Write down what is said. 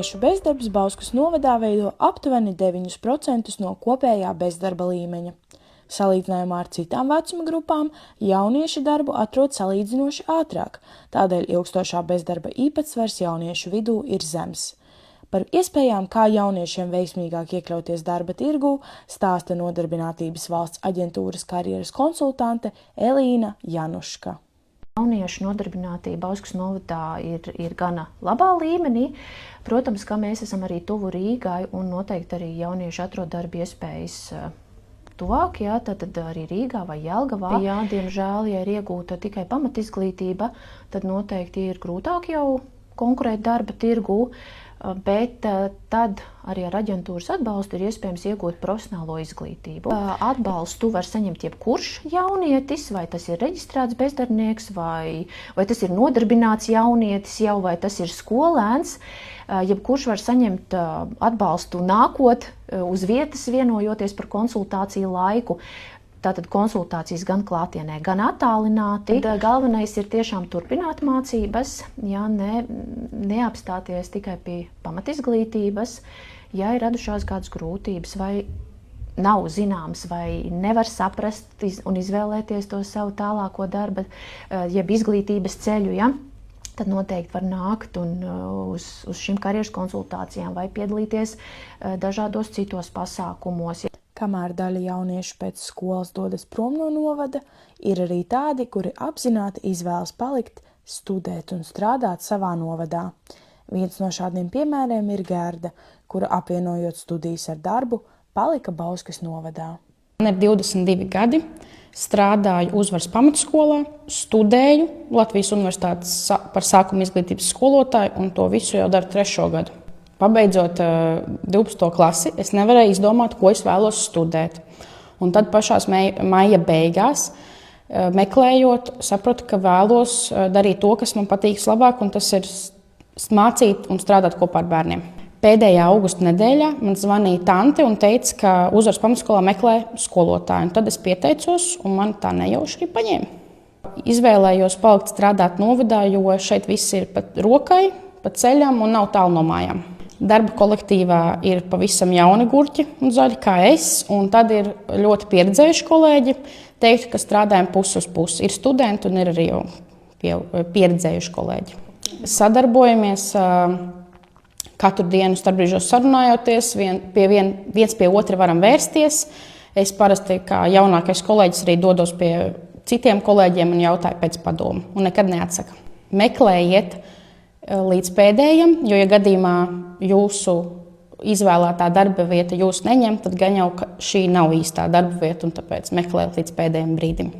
Jauniešu bezdarbs Bauskas novadā veido aptuveni 9% no kopējā bezdarba līmeņa. Salīdzinājumā ar citām vecuma grupām jaunieši darbu atrod salīdzinoši ātrāk, tādēļ ilgstošā bezdarba īpatsvars jauniešu vidū ir zems. Par iespējām, kā jauniešiem veiksmīgāk iekļauties darba tirgū, stāsta Nodarbinātības valsts aģentūras karjeras konsultante Elīna Januška. Jauniešu nodarbinātība Bauskas novadā ir gana labā līmenī. Protams, ka mēs esam arī tuvu Rīgai un noteikti arī jaunieši atrod darba iespējas tuvāk, tad arī Rīgā vai Jelgavā. Jā, diemžēl, ja ir iegūta tikai pamatizglītība, tad noteikti ir grūtāk jau konkurēt darba tirgū, bet tad arī ar aģentūras atbalstu ir iespējams iegūt profesionālo izglītību. Atbalstu var saņemt jebkurš jaunietis, vai tas ir reģistrēts bezdarbnieks, vai tas ir nodarbināts jaunietis jau, vai tas ir skolēns. Jebkurš var saņemt atbalstu nākot uz vietas, vienojoties par konsultāciju laiku. Tātad konsultācijas gan klātienē, gan attālināti. Galvenais ir tiešām turpināt mācības, neapstāties tikai pie pamatizglītības. Ja ir radušās kādas grūtības vai nav zināms vai nevar saprast un izvēlēties to savu tālāko darba, jeb izglītības ceļu, tad noteikti var nākt uz šīm karjeras konsultācijām vai piedalīties dažādos citos pasākumos. Kamēr daļa jauniešu pēc skolas dodas prom no novada, ir arī tādi, kuri apzināti izvēlas palikt, studēt un strādāt savā novadā. Viens no šādiem piemēriem ir Gerda, kura apvienojot studijas ar darbu, palika Bauskas novadā. Man ir 22 gadi, strādāju Uzvaras pamatskolā, studēju Latvijas Universitātes par sākuma izglītības skolotāju un to visu jau daru 3. gadu. Pabeidzot 12. klasi, es nevarēju izdomāt, ko es vēlos studēt. Un tad pašās maija beigās, meklējot, sapratu, ka vēlos darīt to, kas man patīk labāk, un tas ir mācīt un strādāt kopā ar bērniem. Pēdējā augusta nedēļā man zvanīja tante un teica, ka Uzvaras pamatskolā meklē skolotāju. Un tad es pieteicos, un man tā nejauši arī paņēma. Izvēlējos palikt strādāt novadā, jo šeit viss ir pat rokai, pa ceļam un nav tālu no mājām. Darba kolektīvā ir pavisam jauni gurķi un zaļi kā es, un tad ir ļoti pieredzējuši kolēģi. Teiktu, ka strādājam pusi uz pusi. Ir studenti un ir arī jau pieredzējuši kolēģi. Sadarbojamies katru dienu starpbrīžos sarunājoties, viens pie otra varam vērsties. Es parasti kā jaunākais kolēģis arī dodos pie citiem kolēģiem un jautāju pēc padomu un nekad neatsaka. Meklējiet līdz pēdējam, jo, ja gadījumā jūsu izvēlētā darba vieta jūs neņem, tad gan jau šī nav īstā darba vieta un tāpēc meklējiet līdz pēdējiem brīdim.